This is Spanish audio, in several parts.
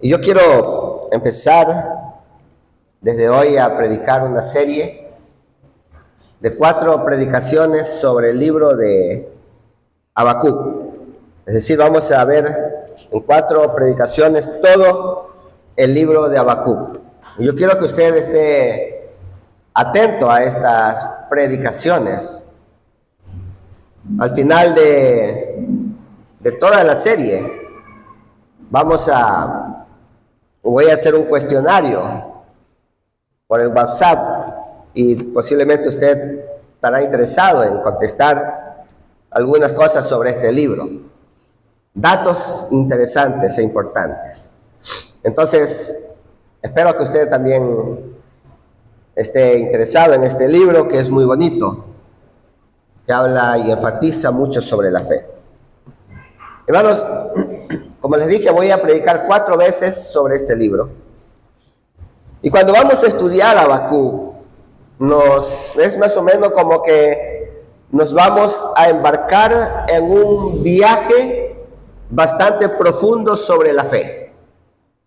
Y yo quiero empezar desde hoy a predicar una serie de 4 predicaciones sobre el libro de Habacuc. Es decir, vamos a ver en 4 predicaciones todo el libro de Habacuc. Y yo quiero que usted esté atento a estas predicaciones. Al final de toda la serie, voy a hacer un cuestionario por el WhatsApp y posiblemente usted estará interesado en contestar algunas cosas sobre este libro. Datos interesantes e importantes. Entonces, espero que usted también esté interesado en este libro, que es muy bonito, que habla y enfatiza mucho sobre la fe. Hermanos, como les dije, voy a predicar 4 veces sobre este libro. Y cuando vamos a estudiar Habacuc, es más o menos como que nos vamos a embarcar en un viaje bastante profundo sobre la fe.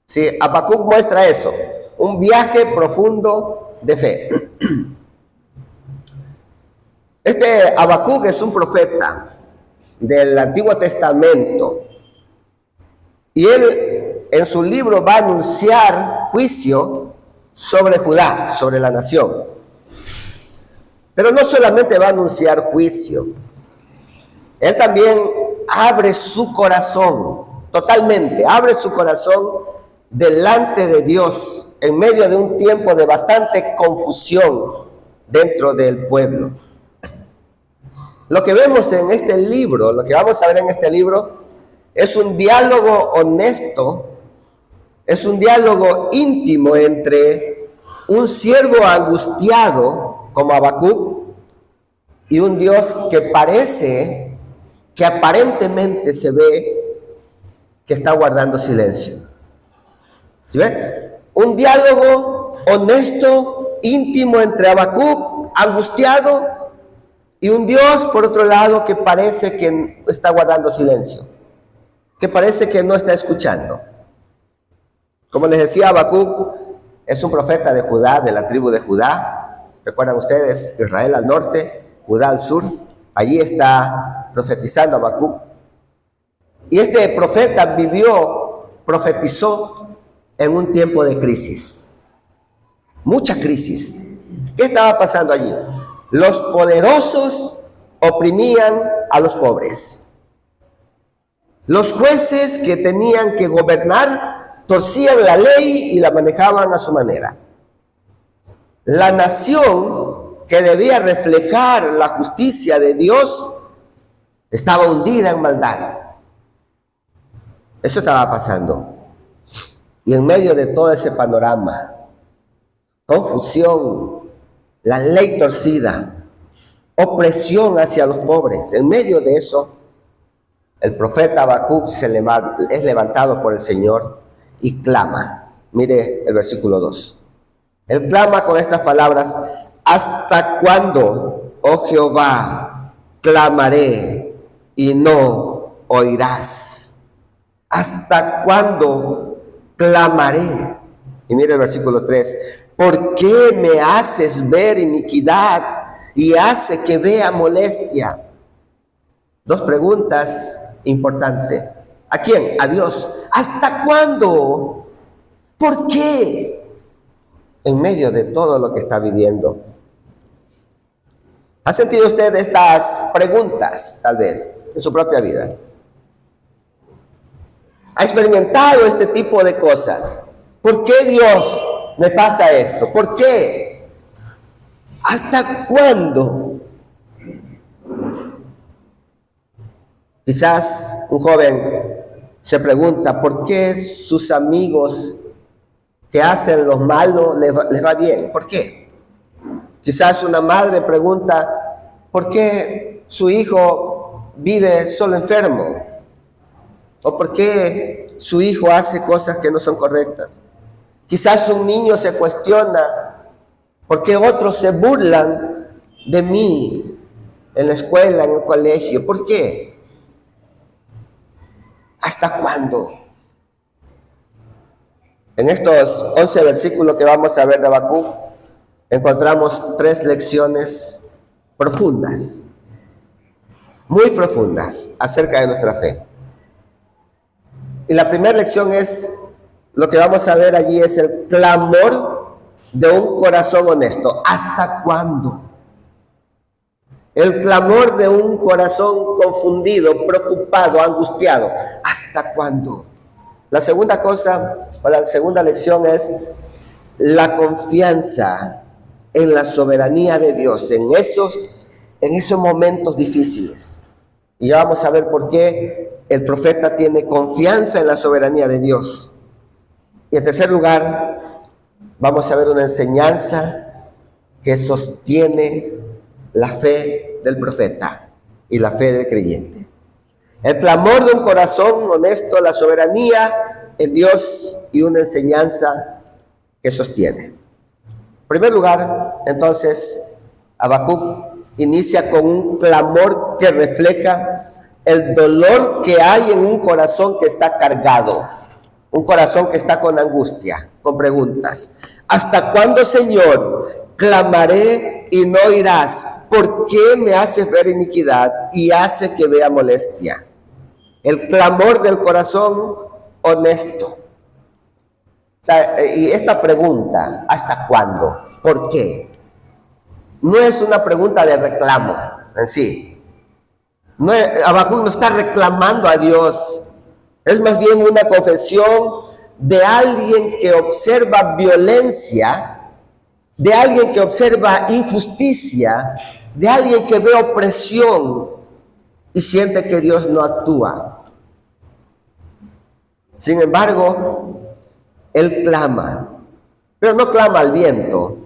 Sí, Habacuc muestra eso, un viaje profundo de fe. Este Habacuc es un profeta del Antiguo Testamento. Y él en su libro va a anunciar juicio sobre Judá, sobre la nación. Pero no solamente va a anunciar juicio, él también abre su corazón, totalmente, abre su corazón delante de Dios en medio de un tiempo de bastante confusión dentro del pueblo. Lo que vemos en este libro, lo que vamos a ver en este libro, es un diálogo honesto, es un diálogo íntimo entre un siervo angustiado como Habacuc y un Dios que aparentemente se ve que está guardando silencio. ¿Sí ve? Un diálogo honesto, íntimo entre Habacuc, angustiado, y un Dios, por otro lado, que parece que está guardando silencio, que parece que no está escuchando. Como les decía, Habacuc es un profeta de Judá, de la tribu de Judá. ¿Recuerdan ustedes? Israel al norte, Judá al sur. Allí está profetizando Habacuc. Y este profeta profetizó en un tiempo de crisis. Mucha crisis. ¿Qué estaba pasando allí? Los poderosos oprimían a los pobres. Los jueces que tenían que gobernar torcían la ley y la manejaban a su manera. La nación que debía reflejar la justicia de Dios estaba hundida en maldad. Eso estaba pasando. Y en medio de todo ese panorama, confusión, la ley torcida, opresión hacia los pobres, en medio de eso, el profeta Habacuc es levantado por el Señor y clama. Mire el versículo 2. Él clama con estas palabras: ¿hasta cuándo, oh Jehová, clamaré y no oirás? ¿Hasta cuándo clamaré? Y mire el versículo 3. ¿Por qué me haces ver iniquidad y hace que vea molestia? 2 preguntas importantes. ¿A quién? A Dios. ¿Hasta cuándo? ¿Por qué? En medio de todo lo que está viviendo. ¿Ha sentido usted estas preguntas, tal vez, en su propia vida? ¿Ha experimentado este tipo de cosas? ¿Por qué Dios me pasa esto? ¿Por qué? ¿Hasta cuándo? Quizás un joven se pregunta por qué sus amigos que hacen lo malo les va bien. ¿Por qué? Quizás una madre pregunta por qué su hijo vive solo enfermo. O por qué su hijo hace cosas que no son correctas. Quizás un niño se cuestiona por qué otros se burlan de mí en la escuela, en el colegio. ¿Por qué? ¿Hasta cuándo? En estos 11 versículos que vamos a ver de Habacuc, encontramos 3 lecciones profundas, muy profundas, acerca de nuestra fe. Y la primera lección es, lo que vamos a ver allí es el clamor de un corazón honesto. ¿Hasta cuándo? El clamor de un corazón confundido, preocupado, angustiado. ¿Hasta cuándo? La segunda cosa, o la segunda lección es la confianza en la soberanía de Dios, en esos momentos difíciles. Y ya vamos a ver por qué el profeta tiene confianza en la soberanía de Dios. Y en tercer lugar, vamos a ver una enseñanza que sostiene la fe del profeta y la fe del creyente. El clamor de un corazón honesto, la soberanía en Dios y una enseñanza que sostiene. En primer lugar, entonces, Habacuc inicia con un clamor que refleja el dolor que hay en un corazón que está cargado, un corazón que está con angustia, con preguntas. ¿Hasta cuándo, Señor, clamaré y no oirás? ¿Por qué me haces ver iniquidad y haces que vea molestia? El clamor del corazón honesto. O sea, y esta pregunta, ¿hasta cuándo? ¿Por qué? No es una pregunta de reclamo en sí. Habacuc no está reclamando a Dios. Es más bien una confesión de alguien que observa violencia, de alguien que observa injusticia, de alguien que ve opresión y siente que Dios no actúa. Sin embargo, él clama, pero no clama al viento,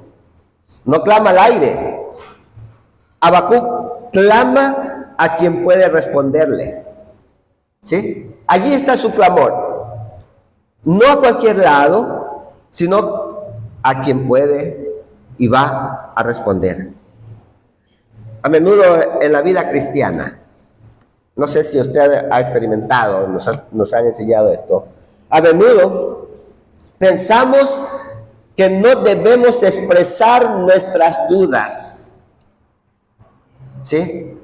no clama al aire. Habacuc clama a quien puede responderle. ¿Sí? Allí está su clamor. No a cualquier lado, sino a quien puede y va a responder. A menudo en la vida cristiana, no sé si usted ha experimentado, nos han enseñado esto, a menudo pensamos que no debemos expresar nuestras dudas. ¿Sí?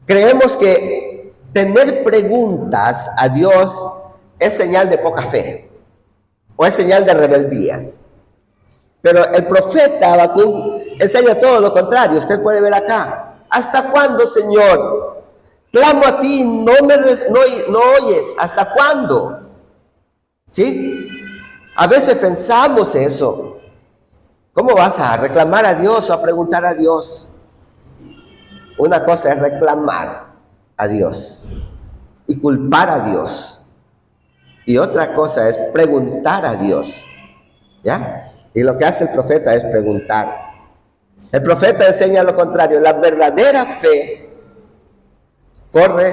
Creemos que tener preguntas a Dios es señal de poca fe o es señal de rebeldía. Pero el profeta Habacuc enseña todo lo contrario. Usted puede ver acá. ¿Hasta cuándo, Señor? Clamo a ti, no oyes. ¿Hasta cuándo? ¿Sí? A veces pensamos eso. ¿Cómo vas a reclamar a Dios o a preguntar a Dios? Una cosa es reclamar a Dios y culpar a Dios. Y otra cosa es preguntar a Dios. ¿Ya? Y lo que hace el profeta es preguntar. El profeta enseña lo contrario. La verdadera fe corre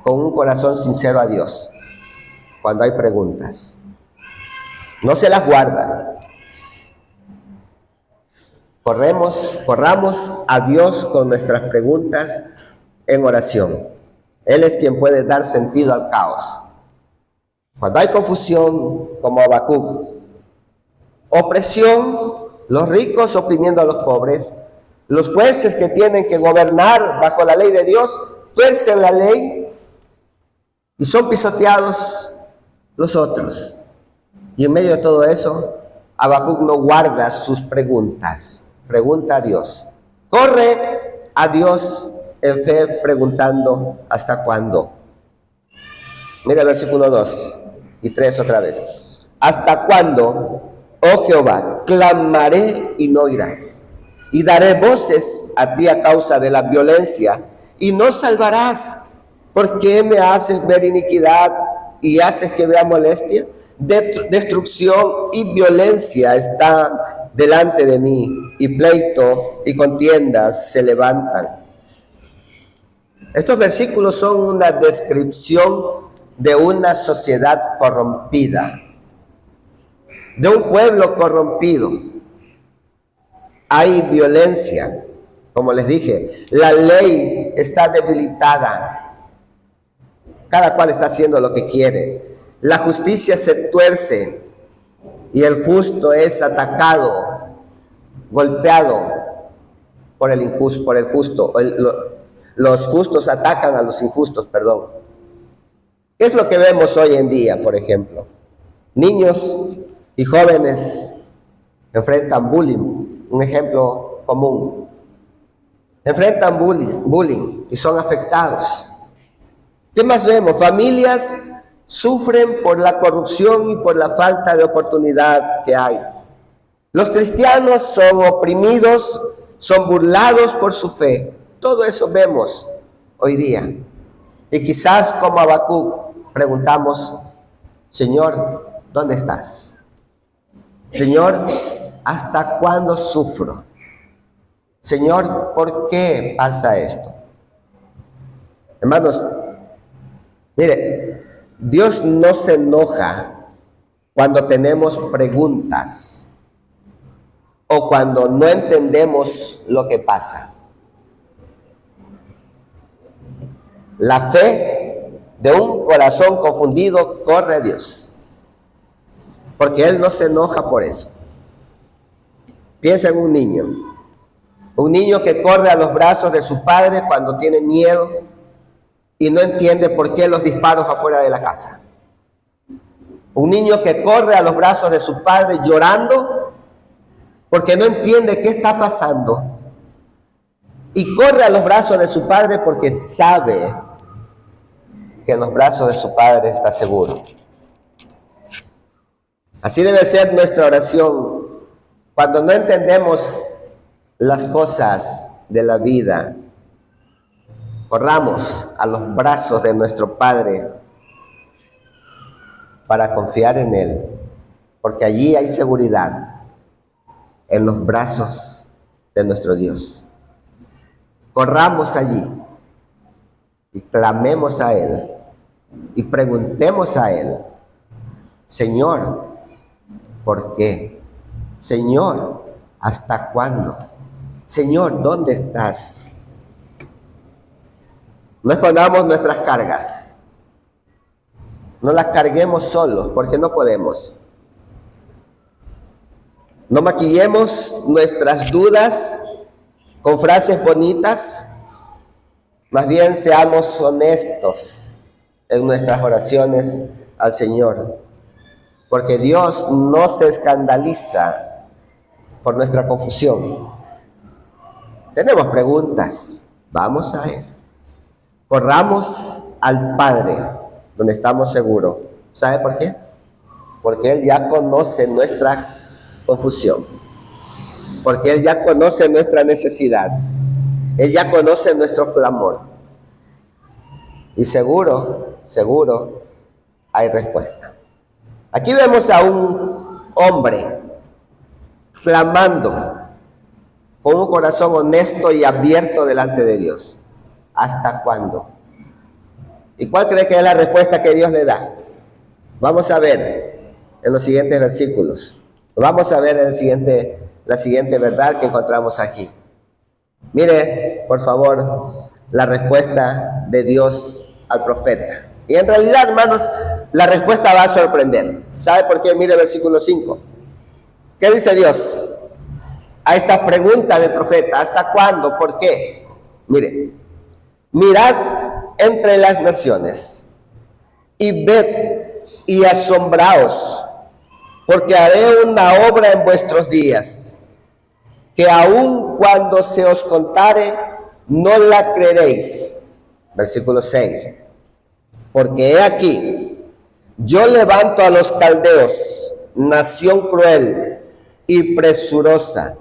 con un corazón sincero a Dios cuando hay preguntas. No se las guarda. Corramos a Dios con nuestras preguntas en oración. Él es quien puede dar sentido al caos. Cuando hay confusión, como Habacuc, opresión, los ricos oprimiendo a los pobres, los jueces que tienen que gobernar bajo la ley de Dios, tuercen la ley y son pisoteados los otros. Y en medio de todo eso, Habacuc no guarda sus preguntas, pregunta a Dios. Corre a Dios en fe preguntando ¿hasta cuándo? Mira el versículo 2 y 3 otra vez. ¿Hasta cuándo, oh Jehová, clamaré y no oirás? Y daré voces a ti a causa de la violencia y no salvarás. ¿Por qué me haces ver iniquidad y haces que vea molestia? Destrucción y violencia está delante de mí, y pleito y contiendas se levantan. Estos versículos son una descripción de una sociedad corrompida, de un pueblo corrompido. Hay violencia, como les dije, la ley está debilitada, cada cual está haciendo lo que quiere, la justicia se tuerce, y el justo es atacado, golpeado por el justo. Los justos atacan a los injustos, perdón. ¿Qué es lo que vemos hoy en día, por ejemplo? Niños y jóvenes enfrentan bullying, un ejemplo común. Enfrentan bullying y son afectados. ¿Qué más vemos? Familias sufren por la corrupción y por la falta de oportunidad que hay. Los cristianos son oprimidos, son burlados por su fe. Todo eso vemos hoy día. Y quizás como Habacuc preguntamos, Señor, ¿dónde estás? Señor, ¿hasta cuándo sufro? Señor, ¿por qué pasa esto? Hermanos, mire, Dios no se enoja cuando tenemos preguntas o cuando no entendemos lo que pasa. La fe de un corazón confundido corre a Dios, porque Él no se enoja por eso. Piensa en un niño que corre a los brazos de su padre cuando tiene miedo y no entiende por qué los disparos afuera de la casa. Un niño que corre a los brazos de su padre llorando porque no entiende qué está pasando y corre a los brazos de su padre porque sabe que en los brazos de su padre está seguro. Así debe ser nuestra oración cuando no entendemos las cosas de la vida. Corramos a los brazos de nuestro Padre para confiar en Él, porque allí hay seguridad, en los brazos de nuestro Dios. Corramos allí y clamemos a Él y preguntemos a Él, Señor, ¿por qué? Señor, ¿hasta cuándo? Señor, ¿dónde estás? No escondamos nuestras cargas. No las carguemos solos, porque no podemos. No maquillemos nuestras dudas con frases bonitas. Más bien seamos honestos en nuestras oraciones al Señor, porque Dios no se escandaliza por nuestra confusión. Tenemos preguntas, vamos a Él. Corramos al Padre, donde estamos seguros. ¿Sabe por qué? Porque Él ya conoce nuestra confusión. Porque Él ya conoce nuestra necesidad. Él ya conoce nuestro clamor. Y seguro hay respuesta. Aquí vemos a un hombre clamando con un corazón honesto y abierto delante de Dios. ¿Hasta cuándo? ¿Y cuál cree que es la respuesta que Dios le da? Vamos a ver en los siguientes versículos. Vamos a ver la siguiente verdad que encontramos aquí. Mire, por favor, la respuesta de Dios al profeta. Y en realidad, hermanos, la respuesta va a sorprender. ¿Sabe por qué? Mire el versículo 5. ¿Qué dice Dios a esta pregunta del profeta? ¿Hasta cuándo? ¿Por qué? Mire, mirad entre las naciones y ved y asombraos, porque haré una obra en vuestros días, que aun cuando se os contare, no la creeréis. Versículo 6. Porque he aquí, yo levanto a los caldeos, nación cruel y presurosa,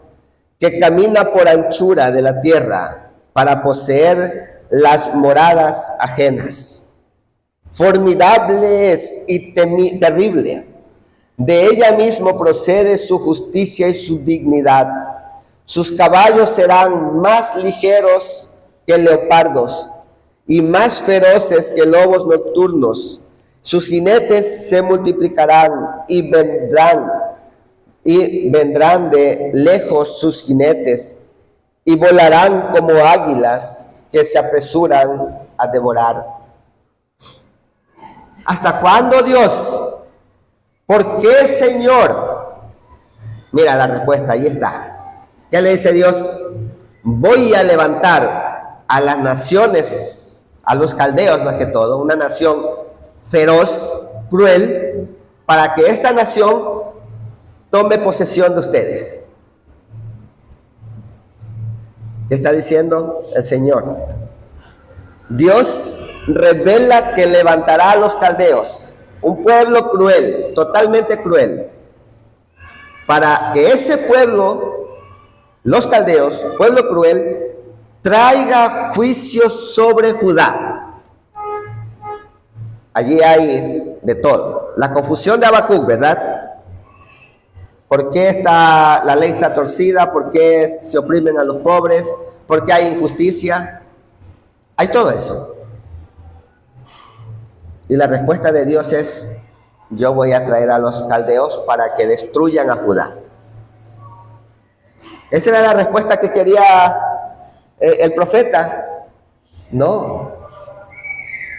que camina por anchura de la tierra para poseer las moradas ajenas. Formidable es y terrible. De ella mismo procede su justicia y su dignidad. Sus caballos serán más ligeros que leopardos y más feroces que lobos nocturnos. Sus jinetes se multiplicarán y vendrán de lejos sus jinetes y volarán como águilas que se apresuran a devorar. ¿Hasta cuándo, Dios? ¿Por qué, Señor? Mira la respuesta, ahí está. ¿Qué le dice Dios? Voy a levantar a las naciones, a los caldeos más que todo, una nación feroz, cruel, para que esta nación tome posesión de ustedes. ¿Qué está diciendo el Señor? Dios revela que levantará a los caldeos, un pueblo cruel, totalmente cruel, para que ese pueblo, los caldeos, pueblo cruel, traiga juicios sobre Judá. Allí hay de todo. La confusión de Habacuc, ¿verdad? ¿Por qué la ley está torcida? ¿Por qué se oprimen a los pobres? ¿Por qué hay injusticia? Hay todo eso. Y la respuesta de Dios es: yo voy a traer a los caldeos para que destruyan a Judá. Esa era la respuesta que quería el profeta. No.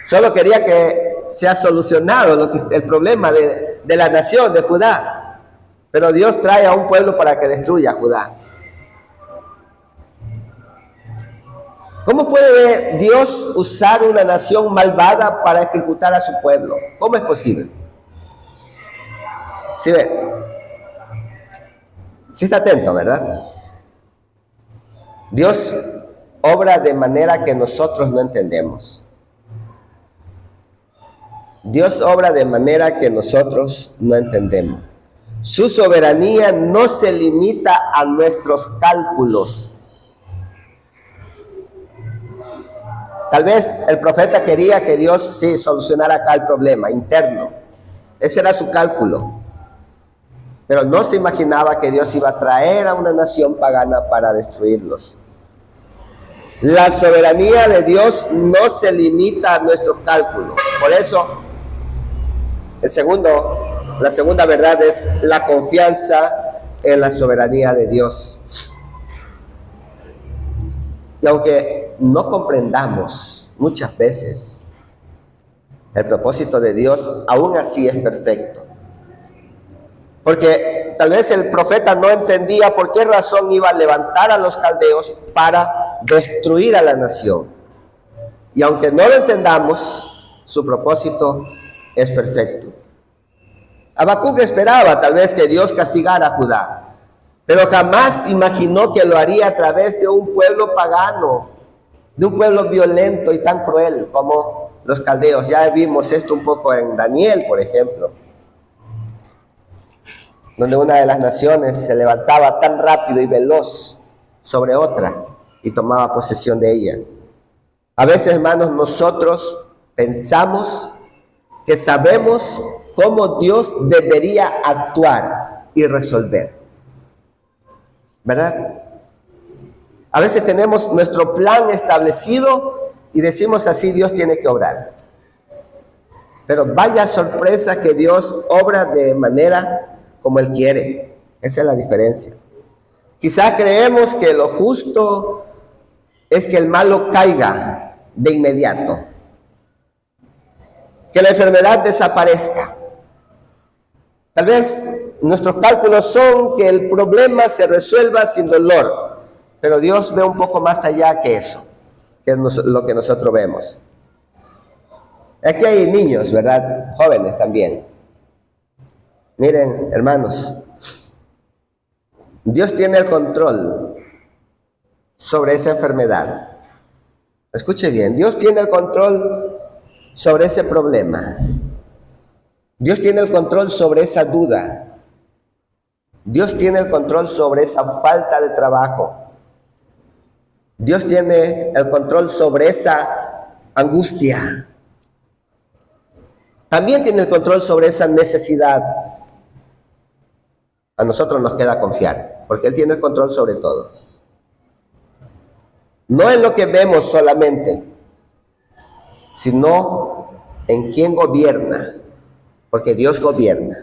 Solo quería que sea solucionado el problema de la nación de Judá. Pero Dios trae a un pueblo para que destruya a Judá. ¿Cómo puede Dios usar una nación malvada para ejecutar a su pueblo? ¿Cómo es posible? ¿Sí ve? Sí está atento, ¿verdad? Dios obra de manera que nosotros no entendemos. Dios obra de manera que nosotros no entendemos. Su soberanía no se limita a nuestros cálculos. Tal vez el profeta quería que Dios sí solucionara acá el problema interno. Ese era su cálculo. Pero no se imaginaba que Dios iba a traer a una nación pagana para destruirlos. La soberanía de Dios no se limita a nuestros cálculos. Por eso, la segunda verdad es la confianza en la soberanía de Dios. Y aunque no comprendamos muchas veces el propósito de Dios, aún así es perfecto. Porque tal vez el profeta no entendía por qué razón iba a levantar a los caldeos para destruir a la nación. Y aunque no lo entendamos, su propósito es perfecto. Habacuc esperaba tal vez que Dios castigara a Judá, pero jamás imaginó que lo haría a través de un pueblo pagano, de un pueblo violento y tan cruel como los caldeos. Ya vimos esto un poco en Daniel, por ejemplo, donde una de las naciones se levantaba tan rápido y veloz sobre otra y tomaba posesión de ella. A veces, hermanos, nosotros pensamos que sabemos cómo Dios debería actuar y resolver, ¿verdad? A veces tenemos nuestro plan establecido y decimos así Dios tiene que obrar. Pero vaya sorpresa que Dios obra de manera como Él quiere. Esa es la diferencia. Quizás creemos que lo justo es que el malo caiga de inmediato, que la enfermedad desaparezca. Tal vez nuestros cálculos son que el problema se resuelva sin dolor, pero Dios ve un poco más allá que eso, que es lo que nosotros vemos. Aquí hay niños, ¿verdad? Jóvenes también. Miren, hermanos, Dios tiene el control sobre esa enfermedad. Escuche bien, Dios tiene el control sobre ese problema. Dios tiene el control sobre esa duda. Dios tiene el control sobre esa falta de trabajo. Dios tiene el control sobre esa angustia. También tiene el control sobre esa necesidad. A nosotros nos queda confiar, porque Él tiene el control sobre todo. No en lo que vemos solamente, sino en quién gobierna, porque Dios gobierna.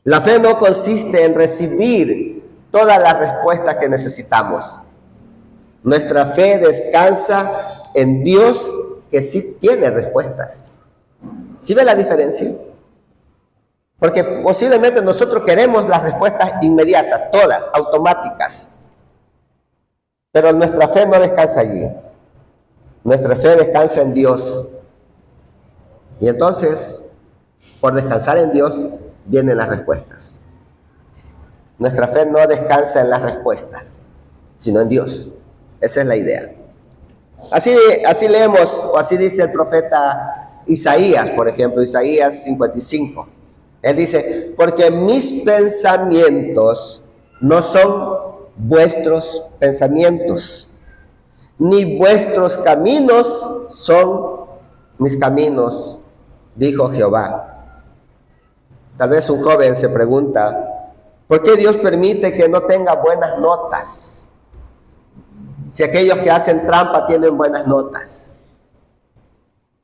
La fe no consiste en recibir todas las respuestas que necesitamos. Nuestra fe descansa en Dios, que sí tiene respuestas. ¿Sí ve la diferencia? Porque posiblemente nosotros queremos las respuestas inmediatas, todas, automáticas. Pero nuestra fe no descansa allí. Nuestra fe descansa en Dios. Y entonces, por descansar en Dios, vienen las respuestas. Nuestra fe no descansa en las respuestas, sino en Dios. Esa es la idea. Así leemos, o así dice el profeta Isaías, por ejemplo, Isaías 55. Él dice, porque mis pensamientos no son vuestros pensamientos, ni vuestros caminos son mis caminos, dijo Jehová. Tal vez un joven se pregunta, ¿por qué Dios permite que no tenga buenas notas? Si aquellos que hacen trampa tienen buenas notas.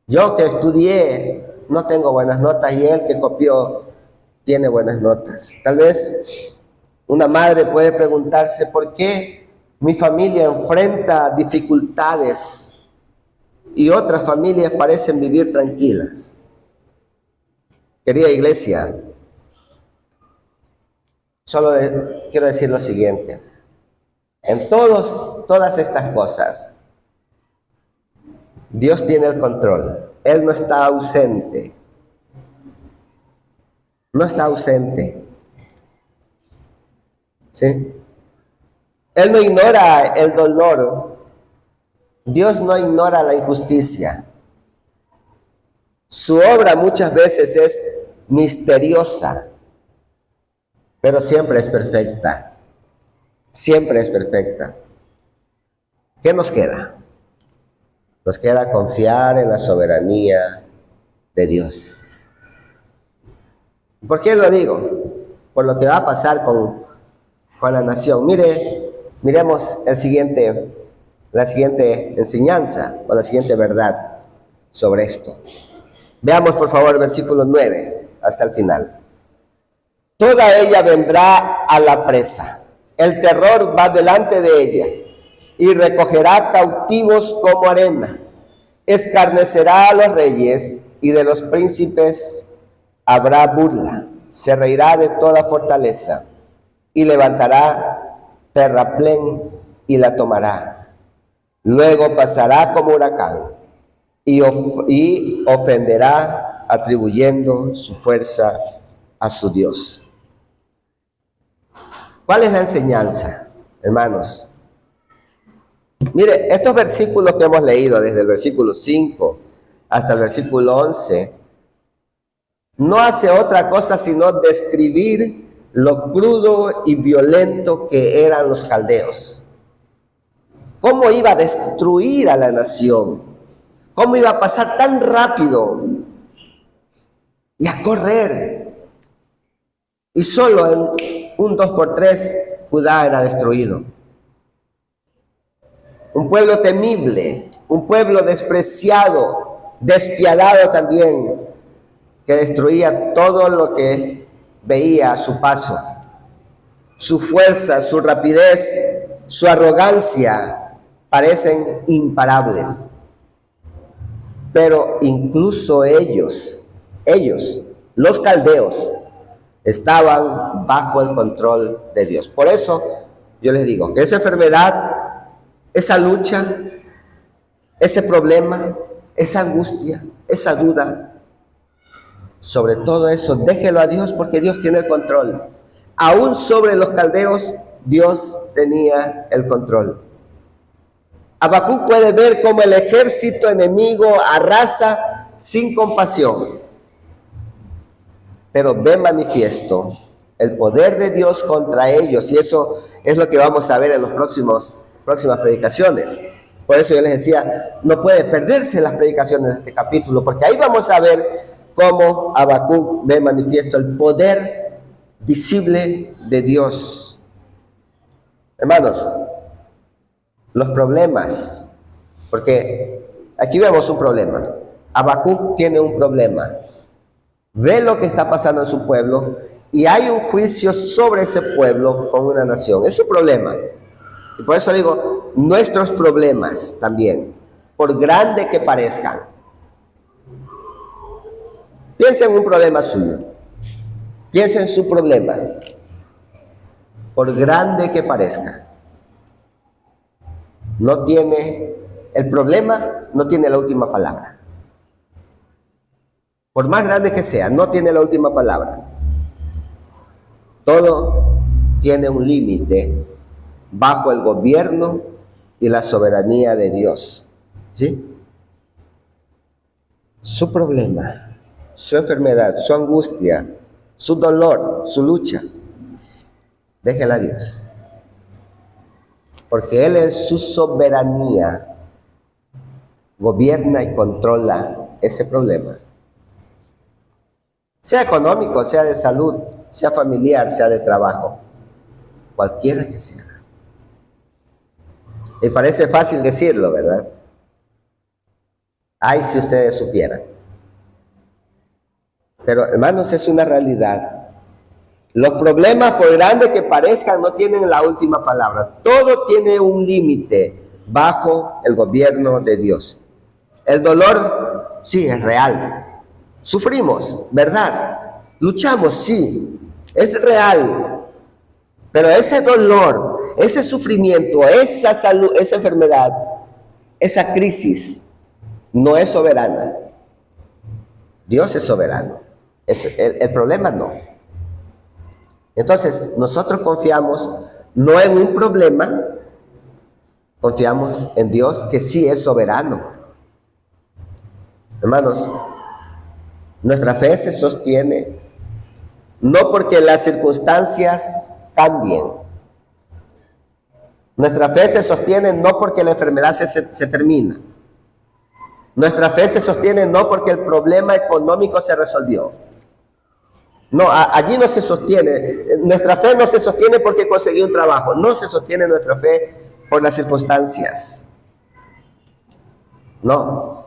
Yo que estudié no tengo buenas notas y él que copió tiene buenas notas. Tal vez una madre puede preguntarse, ¿por qué mi familia enfrenta dificultades y otras familias parecen vivir tranquilas? Querida iglesia, solo quiero decir lo siguiente. En todas estas cosas, Dios tiene el control. Él no está ausente. No está ausente. ¿Sí? Él no ignora el dolor. Dios no ignora la injusticia. Su obra muchas veces es misteriosa, pero siempre es perfecta. Siempre es perfecta. ¿Qué nos queda? Nos queda confiar en la soberanía de Dios. ¿Por qué lo digo? Por lo que va a pasar con la nación. Miremos la siguiente enseñanza o la siguiente verdad sobre esto. Veamos por favor el versículo 9 hasta el final. Toda ella vendrá a la presa. El terror va delante de ella y recogerá cautivos como arena. Escarnecerá a los reyes y de los príncipes habrá burla. Se reirá de toda fortaleza y levantará terraplén y la tomará. Luego pasará como huracán y ofenderá atribuyendo su fuerza a su Dios. ¿Cuál es la enseñanza, hermanos? Mire, estos versículos que hemos leído desde el versículo 5 hasta el versículo 11 no hace otra cosa sino describir lo crudo y violento que eran los caldeos. Cómo iba a destruir a la nación. Cómo iba a pasar tan rápido y a correr. Y solo en un 2x3 Judá era destruido. Un pueblo temible, un pueblo despreciado, despiadado también, que destruía todo lo que veía a su paso. Su fuerza, su rapidez, su arrogancia parecen imparables. Pero incluso ellos, los caldeos, estaban bajo el control de Dios. Por eso yo les digo que esa enfermedad, esa lucha, ese problema, esa angustia, esa duda, sobre todo eso, déjelo a Dios porque Dios tiene el control. Aún sobre los caldeos, Dios tenía el control. Habacuc puede ver cómo el ejército enemigo arrasa sin compasión, pero ve manifiesto el poder de Dios contra ellos, y eso es lo que vamos a ver en las próximas predicaciones. Por eso yo les decía, no puede perderse las predicaciones de este capítulo, porque ahí vamos a ver cómo Habacuc ve manifiesto el poder visible de Dios. Hermanos, los problemas, porque aquí vemos un problema. Habacuc tiene un problema. Ve lo que está pasando en su pueblo y hay un juicio sobre ese pueblo con una nación. Es un problema. Y por eso digo, nuestros problemas también, por grande que parezcan. Piensa en un problema suyo. Piensa en su problema, por grande que parezca. El problema no tiene la última palabra. Por más grande que sea, no tiene la última palabra. Todo tiene un límite bajo el gobierno y la soberanía de Dios. ¿Sí? Su problema, su enfermedad, su angustia, su dolor, su lucha, déjela a Dios. Porque Él en su soberanía gobierna y controla ese problema. Sea económico, sea de salud, sea familiar, sea de trabajo, cualquiera que sea. Y parece fácil decirlo, ¿verdad? Ay, si ustedes supieran. Pero, hermanos, es una realidad. Los problemas, por grandes que parezcan, no tienen la última palabra. Todo tiene un límite bajo el gobierno de Dios. El dolor, sí, es real. Sufrimos, ¿verdad? Luchamos, sí, es real. Pero ese dolor, ese sufrimiento, esa salud, esa enfermedad, esa crisis, no es soberana. Dios es soberano. El problema no. Entonces, nosotros confiamos no en un problema, confiamos en Dios que sí es soberano. Hermanos, nuestra fe se sostiene no porque las circunstancias cambien. Nuestra fe se sostiene no porque la enfermedad se termina. Nuestra fe se sostiene no porque el problema económico se resolvió. No, allí no se sostiene. Nuestra fe no se sostiene porque conseguí un trabajo. No se sostiene nuestra fe por las circunstancias. No.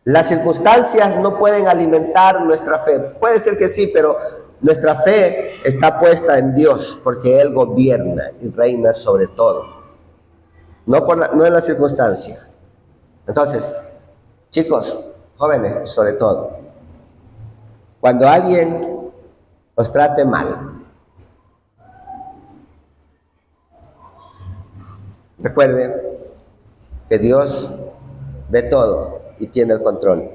Las circunstancias no pueden alimentar nuestra fe. Puede ser que sí, pero nuestra fe está puesta en Dios porque Él gobierna y reina sobre todo. No en las circunstancias. Entonces, chicos, jóvenes sobre todo, cuando alguien os trate mal, recuerde que Dios ve todo y tiene el control.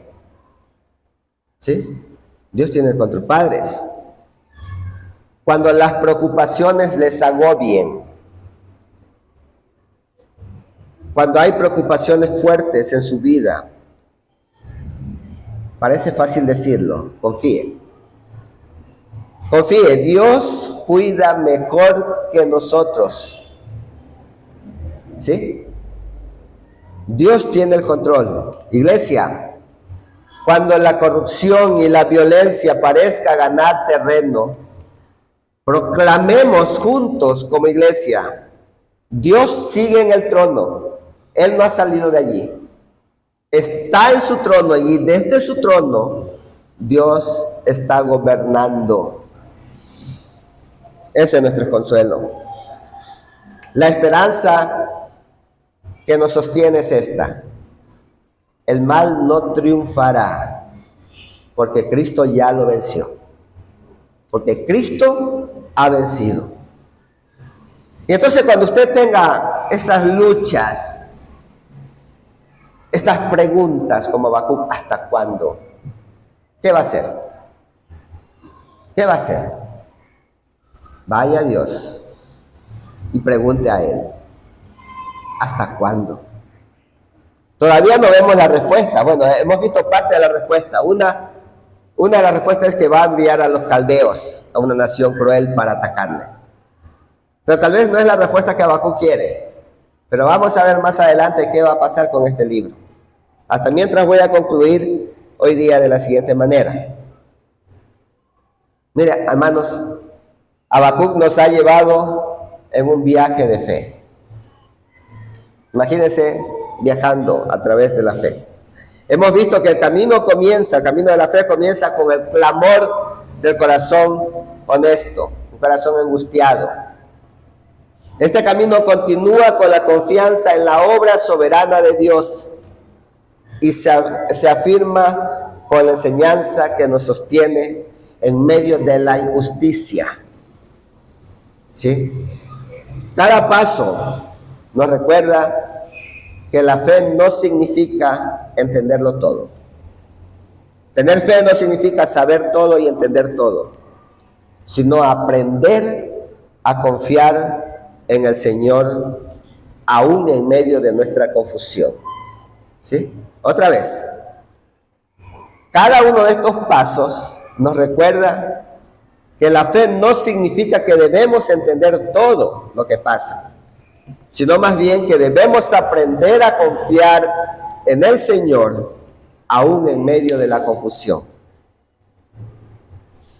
¿Sí? Dios tiene el control. Padres, cuando las preocupaciones les agobien, cuando hay preocupaciones fuertes en su vida, parece fácil decirlo, confíe. Confíe, Dios cuida mejor que nosotros. ¿Sí? Dios tiene el control. Iglesia, cuando la corrupción y la violencia parezca ganar terreno, proclamemos juntos como iglesia, Dios sigue en el trono. Él no ha salido de allí. Está en su trono y desde su trono Dios está gobernando. Ese es nuestro consuelo. La esperanza que nos sostiene es esta: el mal no triunfará porque Cristo ya lo venció, porque Cristo ha vencido. Y entonces cuando usted tenga estas luchas, estas preguntas como Habacuc, ¿hasta cuándo? ¿Qué va a hacer? ¿Qué va a hacer? Vaya a Dios y pregunte a Él, ¿hasta cuándo? Todavía no vemos la respuesta. Bueno, hemos visto parte de la respuesta. Una de las respuestas es que va a enviar a los caldeos, a una nación cruel, para atacarle. Pero tal vez no es la respuesta que Habacuc quiere. Pero vamos a ver más adelante qué va a pasar con este libro. Hasta mientras voy a concluir hoy día de la siguiente manera. Mira, hermanos, Habacuc nos ha llevado en un viaje de fe. Imagínense viajando a través de la fe. Hemos visto que el camino de la fe comienza con el clamor del corazón honesto, un corazón angustiado. Este camino continúa con la confianza en la obra soberana de Dios y se afirma con la enseñanza que nos sostiene en medio de la injusticia. ¿Sí? Cada paso nos recuerda que la fe no significa entenderlo todo. Tener fe no significa saber todo y entender todo, sino aprender a confiar en el Señor aún en medio de nuestra confusión. ¿Sí? Otra vez, cada uno de estos pasos nos recuerda que la fe no significa que debemos entender todo lo que pasa, sino más bien que debemos aprender a confiar en el Señor aún en medio de la confusión.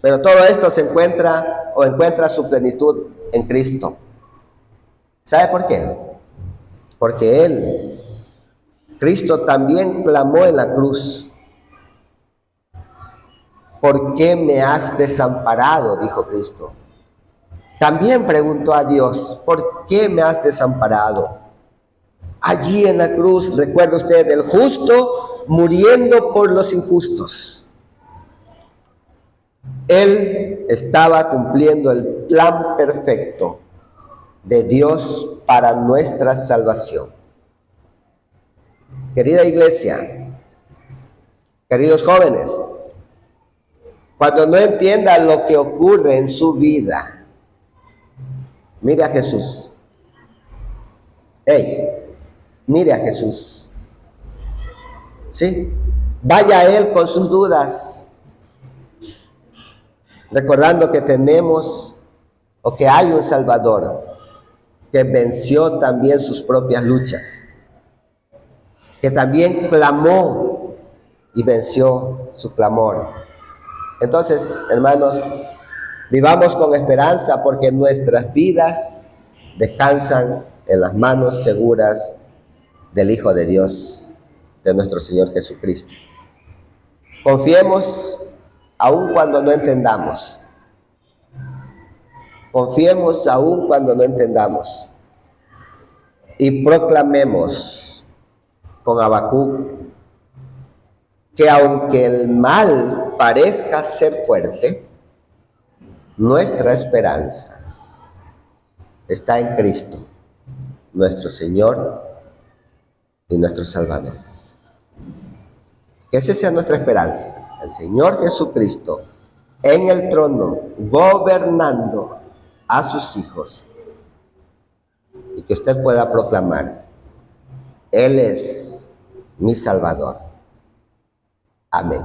Pero todo esto se encuentra su plenitud en Cristo. ¿Sabe por qué? Porque Cristo también clamó en la cruz. ¿Por qué me has desamparado?, dijo Cristo. También preguntó a Dios, ¿por qué me has desamparado? Allí en la cruz, recuerda usted, el justo muriendo por los injustos. Él estaba cumpliendo el plan perfecto de Dios para nuestra salvación. Querida iglesia, queridos jóvenes, cuando no entienda lo que ocurre en su vida, mire a Jesús. Mire a Jesús. ¿Sí? Vaya a Él con sus dudas, recordando que tenemos o que hay un Salvador que venció también sus propias luchas, que también clamó y venció su clamor. Entonces, hermanos, vivamos con esperanza porque nuestras vidas descansan en las manos seguras del Hijo de Dios, de nuestro Señor Jesucristo. Confiemos aun cuando no entendamos. Confiemos aun cuando no entendamos. Y proclamemos con Habacuc que aunque el mal parezca ser fuerte, nuestra esperanza está en Cristo, nuestro Señor y nuestro Salvador. Que esa sea nuestra esperanza, el Señor Jesucristo en el trono, gobernando a sus hijos, y que usted pueda proclamar: Él es mi Salvador. Amén.